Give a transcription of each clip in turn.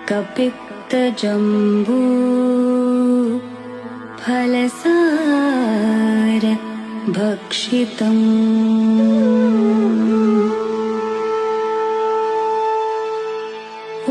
कपित्तजम्बू फलसार भक्षितम्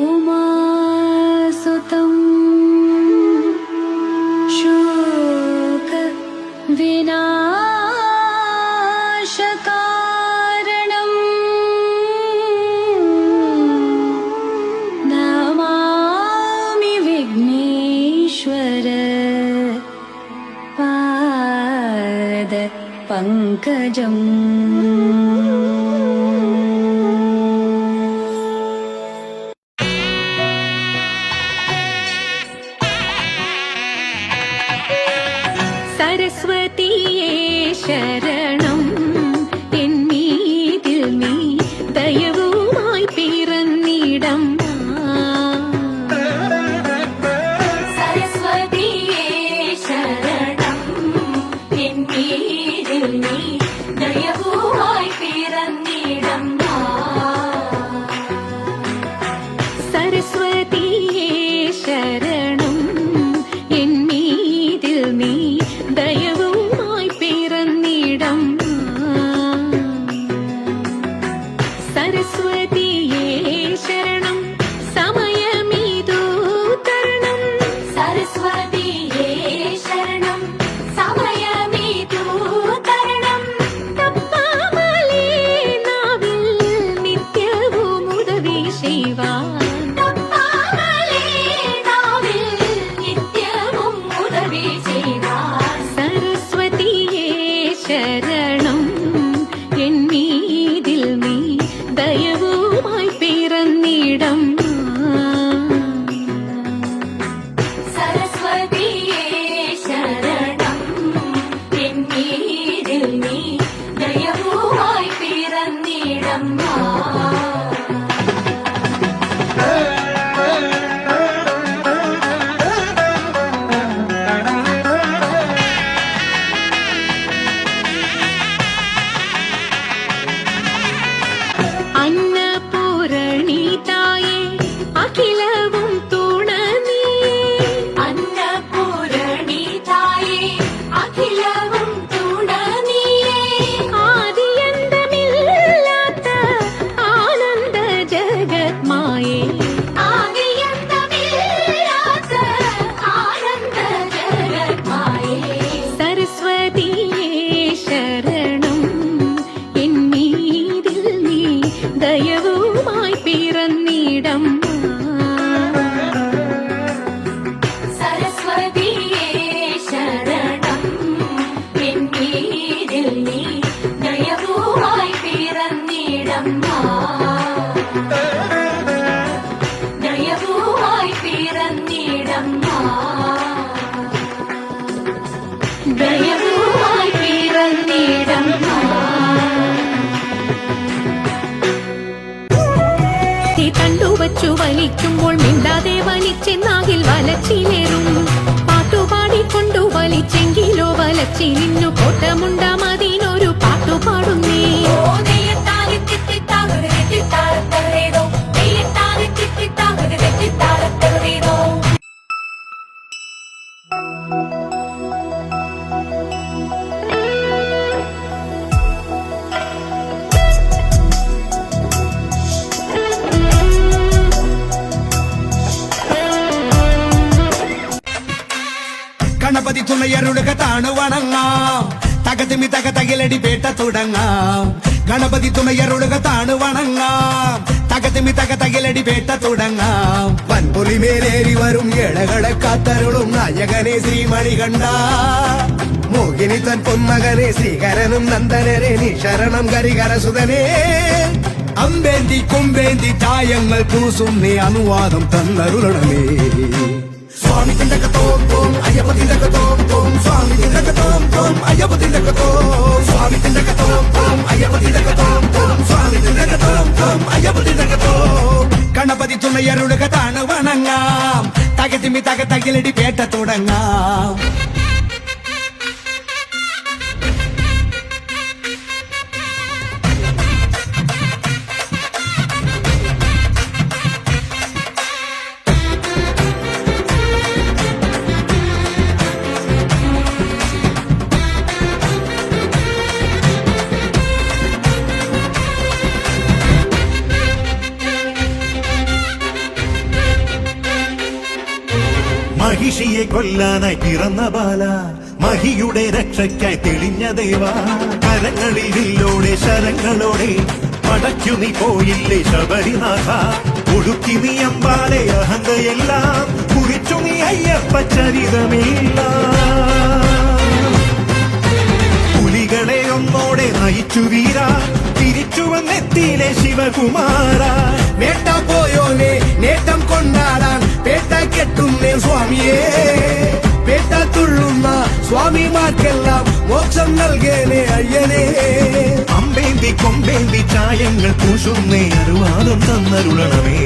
उमासुतं शोक विनाशकारणम् नमामि विघ्नेश्वर पाद पंकजम्। सरस्वतीये शरणं എന്നിൽ നീ ദയവുമായി പിറന്നിടമ്മാ. സരസ്വതിയേ ശരണം എന്നിൽ നീ ദയവുമായി പിറന്നിടമ്മാ. സരസ്വതിയേ ശരണം എന്നിൽ നീ ദയവുമായി പിറന്നിടമ്മാ. സരസ്വതിയേ ശരണം സമയമിതു തരണം. സരസ്വതിയേ ശരണം സമയമിതു തരണം. തപ്പാമലേ നാവിൽ നിത്യവും ഉദവി ചെയ്യുവാൻ. തപ്പാമലേ നാവിൽ നിത്യവും ഉദവി ചെയ്യുവാൻ. സരസ്വതിയേ ശരണം എന്നിൽ നീ ദയവുമായി പിറന്നിടമ്മാ. സരസ്വതിയേ ശരണം എന്നിൽ നീ ദയവുമായി പിറന്നിടമ്മാ. അന്നപൂരണീതായേ അഖിലവും തുണ നീയേ. അന്നപൂരണീതായേ അഖിലവും തുണ നീയേ. ആദിയന്തമില്ലാത്ത ആനന്ദ ജഗത്മായേ. ആദിയന്തമില്ലാത്ത ആനന്ദ ജഗത്മായേ. സരസ്വതിയേ ശരണം എന്നിൽ നീ ദയവുമായി പിറന്നിടമ്മാ. സരസ്വതിയേ ശരണം എന്നിൽ നീ ദയവുമായി പിറന്നിടമ്മാ. ദയവുമായി പിറന്നിടമ്മാ. ദയവുമായി പിറന്നിടമ്മാ. കണ്ടുവച്ചു വലിക്കുമ്പോൾ മിണ്ടാതെ വലിച്ചെന്നാകിൽ വലച്ചിലേറും. പാട്ടുപാടിക്കൊണ്ടു വലിച്ചെങ്കിലോ വലച്ചിലിന്നു കോട്ടമുണ്ടാമതിനൊരു പാട്ടുപാടുന്നേ. ഗണപതി തുണയരുളുക താണു വണങ്ങാം. തകതിമി തക തകിലടി പേട്ട തുടങ്ങാം. ഗണപതി തുണയരുളുക താണു വണങ്ങാം. തകതിമി തക തകിലടി പേട്ട തുടങ്ങാം. വൻപുലി മേലേറി വരും ഇളകളെ കാത്തരുളും നായകനെ ശ്രീമണികണ്ഠ. മോഹിനി തൻ പൊന്മകനെ ശ്രീകരനും നന്ദനരെ നീ ശരണം കരികരസുതനേ. അമ്പേന്തി കൊമ്പേന്തി ചായങ്ങൾ പൂസും നീ അനുവാദം തന്നരുളണമേ. സ്വാമി തിണ്ടകത്തോം തോം അയ്യപ്പ തിണ്ടകത്തോം തോം. സ്വാമി തിണ്ടകത്തോം തോം അയ്യപ്പ തിണ്ടകത്തോം. സ്വാമി തിണ്ടകത്തോം തോം അയ്യപ്പ തിണ്ടകത്തോം തോം. സ്വാമി തിണ്ടകത്തോം തോം അയ്യപ്പ തിണ്ടകത്തോം. ഗണപതി തുണയരുളുക താണു വണങ്ങാം. തകതിമി തക തകിലടി പേട്ട തുടങ്ങാം. മഹിഷിയെ കൊല്ലാനായി പിറന്ന ബാല, മഹിയുടെ രക്ഷയ്ക്കായി തെളിഞ്ഞ ദേവ. കരങ്ങളിൽ വില്ലോടെ ശരങ്ങളോടെ പടയ്ക്കു നീ പോയില്ലേ ശബരിനാഥ. ഒടുക്കി നീ അമ്പാലെ അഹന്തയെല്ലാം കുറിച്ചു നീ അയ്യപ്പ ചരിതമില്ല. പുലികളെ ഒന്നോടെ നയിച്ചു വീര, തിരിച്ചു വന്നെത്തിയിലെ ശിവകുമാര. വേട്ട പോയോനെ നേട്ടം കൊണ്ടാടാൻ പേട്ട കെട്ടുന്നേ സ്വാമിയേ. പേട്ട തുള്ളുന്ന സ്വാമിമാർക്കെല്ലാം മോക്ഷം നൽകേനെ അയ്യനേ. അമ്പേന്തി കൊമ്പേന്തി ചായങ്ങൾ പൂശുന്നേ അനുവാദം തന്നരുളണമേ.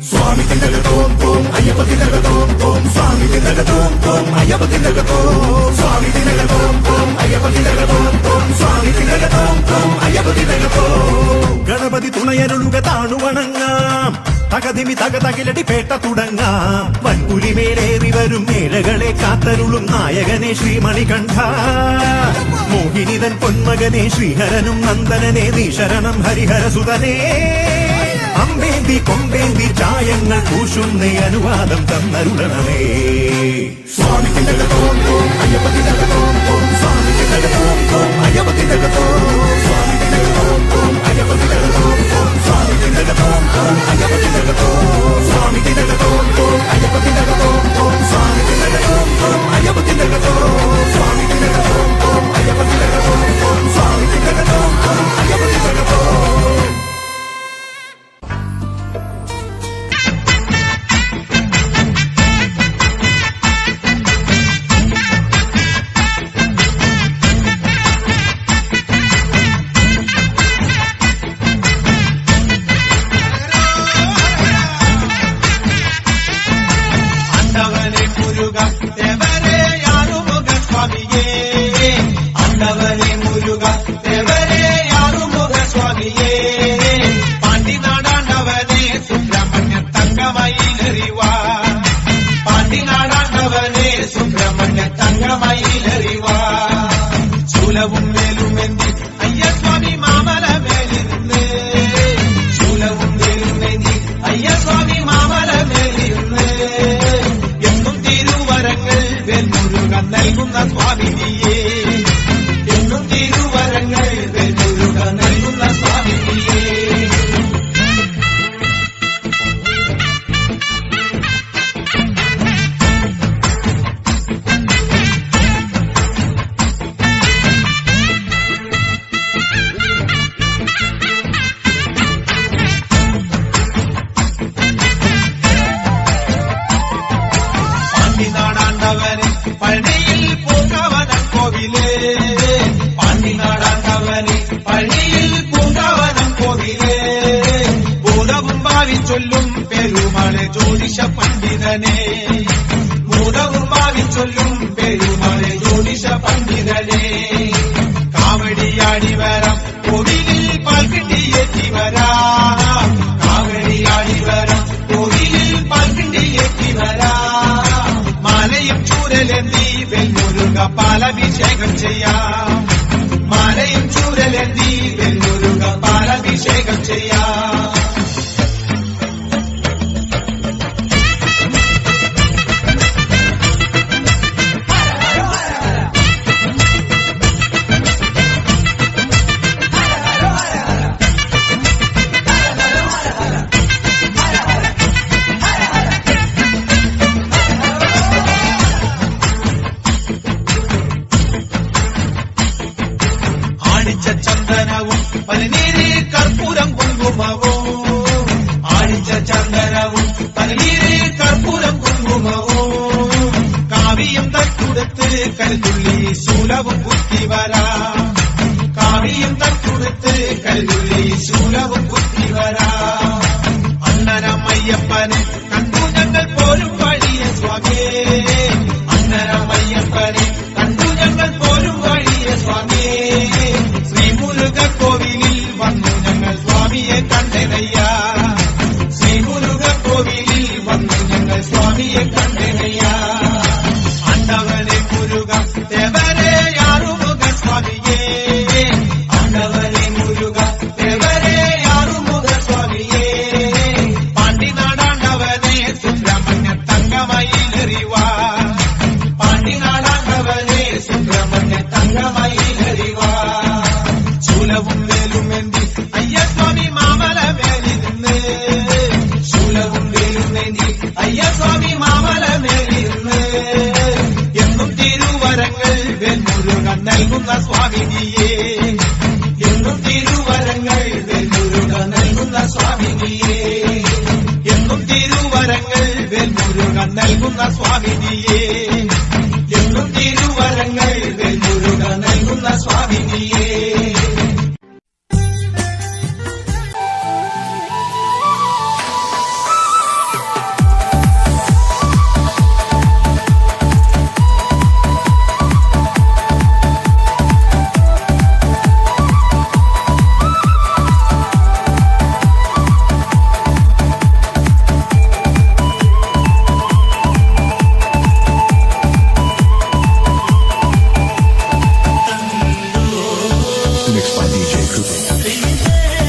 സ്വാമി തിണ്ടകത്തോം തോം അയ്യപ്പ തിണ്ടകത്തോം തോം. സ്വാമി തിണ്ടകത്തോം തോം അയ്യപ്പ തിണ്ടകത്തോം. സ്വാമി തിണ്ടകത്തോം തോം അയ്യപ്പ തിണ്ടകത്തോം തോം. സ്വാമി തിണ്ടകത്തോം തോം അയ്യപ്പ തിണ്ടകത്തോം. ഗണപതി തുണയരുളുക താണുവണങ്ങാം, തകതിമി തകതകിലടി പേട്ട തുടങ്ങാം. വൻപുലിമേലേറി വരും മേഴകളെ കാത്തരുളും നായകനെ ശ്രീമണികണ്ഠ. മോഹിനിതൻ പൊന്മകനെ ശ്രീഹരനും നന്ദനനെ നീ ശരണം ഹരിഹരസുതനേ. അമ്പേന്തി കൊമ്പേന്തി ചായങ്ങൾ പൂശുന്നേ അനുവാദം തന്നരുളണമേ. സ്വാമി തിണ്ടകത്തോം തോം അയ്യപ്പ തിണ്ടകത്തോം തോം. സ്വാമി തിണ്ടകത്തോം തോം അയ്യപ്പ തിണ്ടകത്തോം. സ്വാമി തിണ്ടകത്തോം തോം അയ്യപ്പ തിണ്ടകത്തോം തോം. സ്വാമി തിണ്ടകത്തോം തോം അയ്യപ്പ തിണ്ടകത്തോം. സ്വാമി തിണ്ടകത്തോം തോം അയ്യപ്പ തിണ്ടകത്തോം തോം. സ്വാമി തിണ്ടകത്തോം തോം അയ്യപ്പ തിണ്ടകത്തോം. സ്വാമി തിണ്ടകത്തോം തോം അയ്യപ്പ തിണ്ടകത്തോം തോം. സ്വാമി തിണ്ടകത്തോം തോം അയ്യപ്പ തിണ്ടകത്തോം. ஆண்டவனே முருகா தேவரே யாருமுக சுவாமியே. ஆண்டவனே முருகா தேவரே யாருமுக சுவாமியே. பாண்டி நாடாண்டவனே சுப்பிரமணிய தங்கமயிலறிவா. பாண்டி நாடாண்டவனே சுப்பிரமணிய தங்கமயிலறிவா. சூலவும் மேலும் ஏந்தி ஐயா சுவாமி மாமல மேலிருந்து. சூலவும் மேலும் ஏந்தி ஐயா சுவாமி மாமல மேலிருந்து. എന്നും തിരുവരങ്ങൾ വെൽമുരുകൻ നൽകുന്ന സ്വാമിനിയേ. എന്നും തിരുവരങ്ങൾ വെൽമുരുകൻ നൽകുന്ന സ്വാമിനിയേ. പാണ്ടിനാടാണ്ടവനെ പഴനിയിൽ പൂങ്കാവനം കോവിലേ. പാണ്ടിനാടാണ്ടവനെ പഴനിയിൽ പൂങ്കാവനം കോവിലേ. ഭൂതവും ഭാവി ചൊല്ലും പെരുമാളെ ജ്യോതിഷ പണ്ഡിതനെ. ഭൂതവും ഭാവി ചൊല്ലും പെരുമാളെ ജ്യോതിഷ പണ്ഡിതനെ. കാവടിയാടി വരാം കോവിലിൽ പാൽക്കിണ്ടിയേറ്റി വരാം. കാവടിയാടി വരാം കോവിലിൽ പാൽക്കിണ്ടിയേറ്റി വരാം. മാലയും ചൂരലെന്തി വെൽമുരുക പാലഭിഷേകം ചെയ്യാം. മാലയും ചൂരലെന്തി വെൽമുരുക പാലഭിഷേകം ചെയ്യാം. ആണിച്ച ചന്ദനവും പനിനീര് കർപ്പൂരം കുങ്കുമവും. ആണിച്ച ചന്ദനവും പനിനീര് കർപ്പൂരം കുങ്കുമവും. കാവിയും തട്ടുടുത്ത് കരുതുള്ളി ശൂലവും കുത്തിവരാം. കാവിയും തട്ടുടുത്ത് കരുതുള്ളി ശൂലവും കുത്തിവരാം. അണ്ണനമയ്യപ്പനെ കണ്ടു ഞങ്ങൾ പോരും വഴിയെ സ്വാമിയേ. അണ്ണനമയ്യപ്പനെ കണ്ടു ഞങ്ങൾ പോരും വഴിയെ സ്വാമിയേ. ശ്രീമുരുക കോവിലിൽ വന്നു ഞങ്ങൾ സ്വാമിയെ കണ്ടെനയ്യ. ശ്രീമുരുക കോവിലിൽ വന്നു ഞങ്ങൾ സ്വാമിയെ കണ്ടെനയ്യ. ആണ്ടവനെ മുരുക ദേവരെ യാറുമുഖ സ്വാമിയേ. ആണ്ടവനെ മുരുക ദേവരെ യാറുമുഖ സ്വാമിയേ. പാണ്ടിനാടാണ്ടവനെ മൂലവും വേലുന്നേന്തി അയ്യസ്വാമി മാമല നേടിയിരുന്ന് എന്നും തിരുവരങ്ങൾ വെൺമുരുകൻ നൽകുന്ന സ്വാമിനിയെ എന്നും തിരുവരങ്ങൾ വെൺമുരുകൻ നൽകുന്ന സ്വാമിനിയെ എന്നും തിരുവരങ്ങൾ വെൺമുരുകൻ നൽകുന്ന സ്വാമിനിയെ എന്നും തിരുവരങ്ങൾ വെൺമുരുകൻ നൽകുന്ന സ്വാമിനിയെ Mixed by DJ Kupe.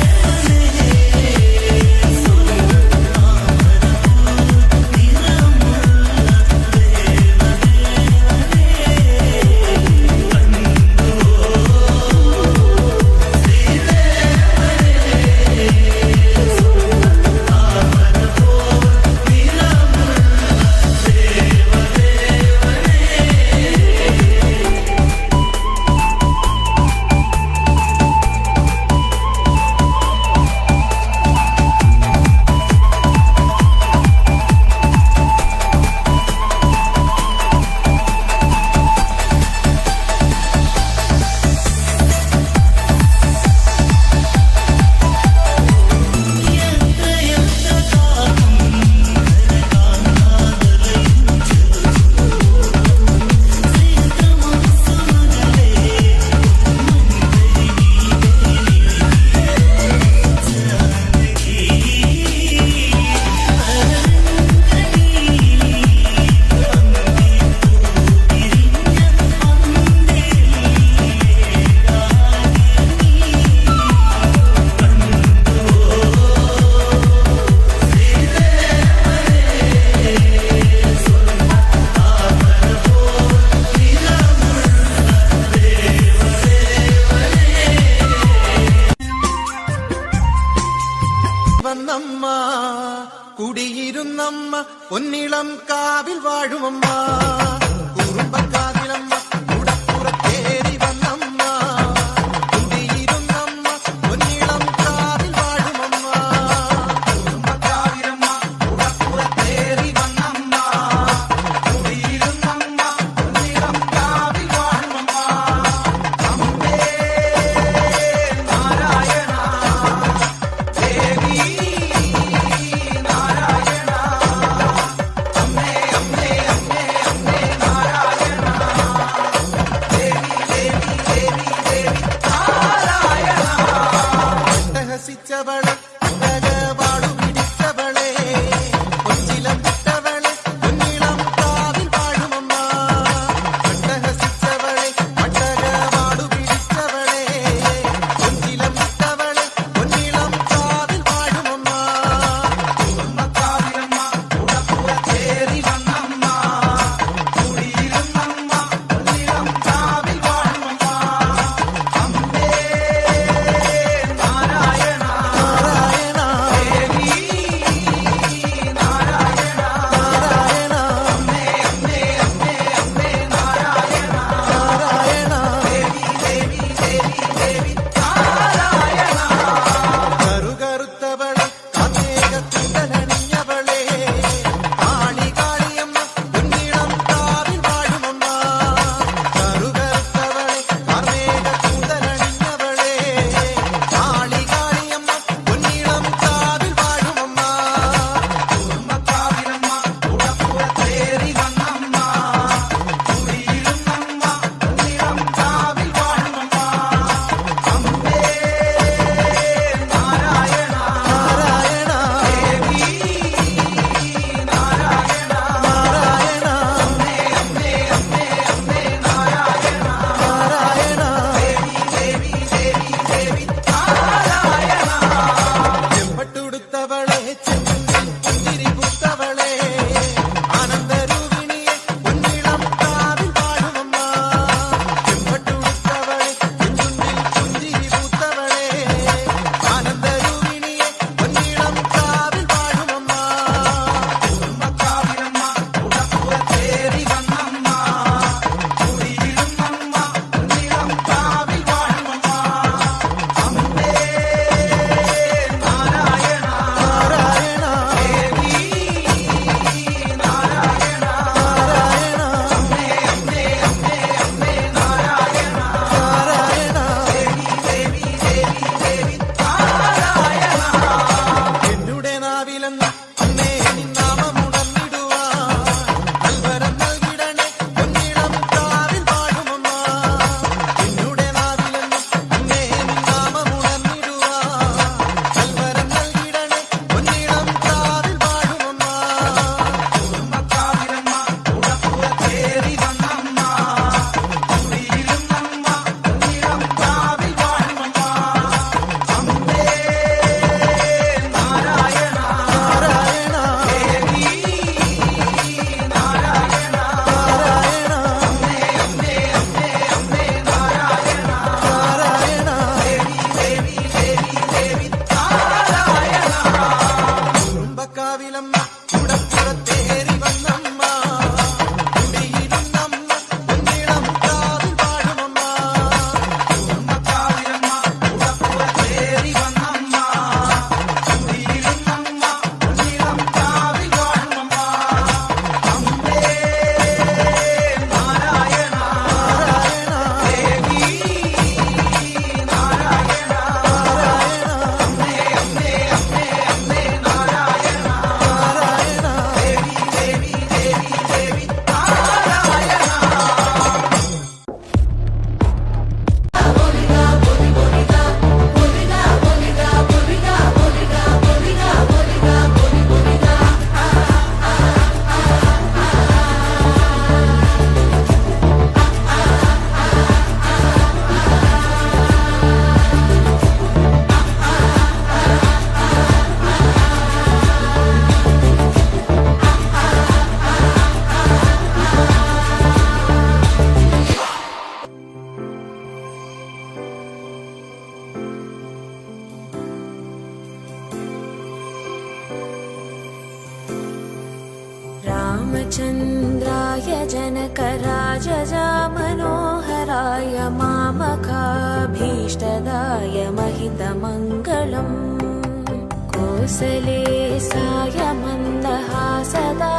വന്നമ്മ കുടിയിരുന്നമ്മ പൊന്നിളം കാവിൽ വാഴുമമ്മ കുറുമ്പക്കാവിലമ്മ കുടപ്പുറത്തേറി വന്നമ്മ കുടിയിരുന്നമ്മ പൊന്നിളം കാവിൽ വാഴുമമ്മ കുറുമ്പക്കാവിലമ്മ കുടപ്പുറത്തേറി വന്നമ്മ കുടിയിരുന്നമ്മ പൊന്നിളം കാവിൽ വാഴുമമ്മ അമ്മേ നാരായണ ദേവി നാരായണ അമ്മേ അമ്മേ അമ്മേ അമ്മേ നാരായണ ദേവി ദേവി ദേവി ദേവി നാരായണ അട്ടഹസിച്ചവളെ അഴകവാളു പിടിച്ചവളെ കൊച്ചിലം വിട്ടവളെ പൊന്നിളം കാവിൽ വാഴുമമ്മ അട്ടഹസിച്ചവളെ അഴകവാളു പിടിച്ചവളെ കൊച്ചിലം വിട്ടവളെ പൊന്നിളം കാവിൽ വാഴുമമ്മ കുറുമ്പക്കാവിലമ്മ കുടപ്പുറത്തേറി വന്നമ്മ കുടിയിരുന്നമ്മ പൊന്നിളം കാവിൽ വാഴുമമ്മ അമ്മേ നാരായണ നാരായണ ദേവി നാരായണ നാരായണ അമ്മേ അമ്മേ അമ്മേ അമ്മേ നാരായണ നാരായണ ദേവി ദേവി ദേവി ദേവി നാരായണ കറുകറുത്തവളെ കാർമേഘക്കൂന്തലണിഞ്ഞവളെ കാളി കാളിയമ്മ പൊന്നിളം കാവിൽ വാഴുമമ്മ കറുകറുത്തവളെ കാർമേഘക്കൂന്തലണിഞ്ഞവളെ കാളി കാളിയമ്മ പൊന്നിളം കാവിൽ വാഴുമമ്മ കുറുമ്പക്കാവിലമ്മ കുടപ്പുറത്തേറി വന്നമ്മ കുടിയിരുന്നമ്മ പൊന്നിളം കാവിൽ വാഴുമമ്മ അമ്മേ നാരായണ നാരായണ ദേവി നാരായണ നാരായണ അമ്മേ അമ്മേ അമ്മേ അമ്മേ നാരായണ നാരായണ ദേവി ദേവി ദേവി ദേവി നാരായണ ചെമ്പട്ടുടുത്തവളെ ചെമ്പുണ്ടിൽ പുഞ്ചിരി പൂത്തവളെ ആനന്ദരൂപിണിയെ പൊന്നിളം കാവിൽ വാഴുമമ്മ ചെമ്പട്ടുടുത്തവളെ ചെമ്പുണ്ടിൽ പുഞ്ചിരി പൂത്തവളെ ആനന്ദരൂപിണിയെ പൊന്നിളം കാവിൽ വാഴുമമ്മ അമ്മേ നിന്നാമമുണർന്നിടുവാൻ നൽവരം നൽകിടണേ പൊന്നിളം കാവിൽ വാഴുമമ്മ എന്നുടെ നാവിലെന്നും അമ്മേ നിന്നാമമുണർന്നിടുവാൻ നൽവരം നൽകിടണേ പൊന്നിളം കാവിൽ വാഴുമമ്മ കുടുംബക്കാവിലമ്മ ഉടപ്പുറത്തേറി വന്നമ്മ കുടിയിരുന്നമ്മ പൊന്നിളം കാവിൽ വാഴുമമ്മ അമ്മേ നാരായണ നാരായണ ദേവി നാരായണ നാരായണ അമ്മേ അമ്മേ അമ്മേ അമ്മേ നാരായണ നാരായണ ദേവി ദേവി ദേവി നാരായണ കുടുംബക്കാവിലമ്മ കുടപ്പുറത്തേറി വന്നമ്മ കുടിയിരുന്നമ്മ പൊന്നിളം കാവിൽ വാഴുമമ്മ കുടുംബക്കാവിലമ്മ ഉടപ്പുറത്തേറി വന്നമ്മ കുടിയിരുന്നമ്മ പൊന്നിളം കാവിൽ വാഴുമമ്മ അമ്മേ നാരായണ നാരായണ ദേവി നാരായണ അമ്മേ അമ്മേ അമ്മേ അമ്മേ നാരായണ നാരായണ ദേവി ദേവി ദേവി ദേവി നാരായണ रामचन्द्राय जनकराजजा मनोहराय मामकाभीष्टदाय महितमङ्गलम् कोसले साय मन्दहासदा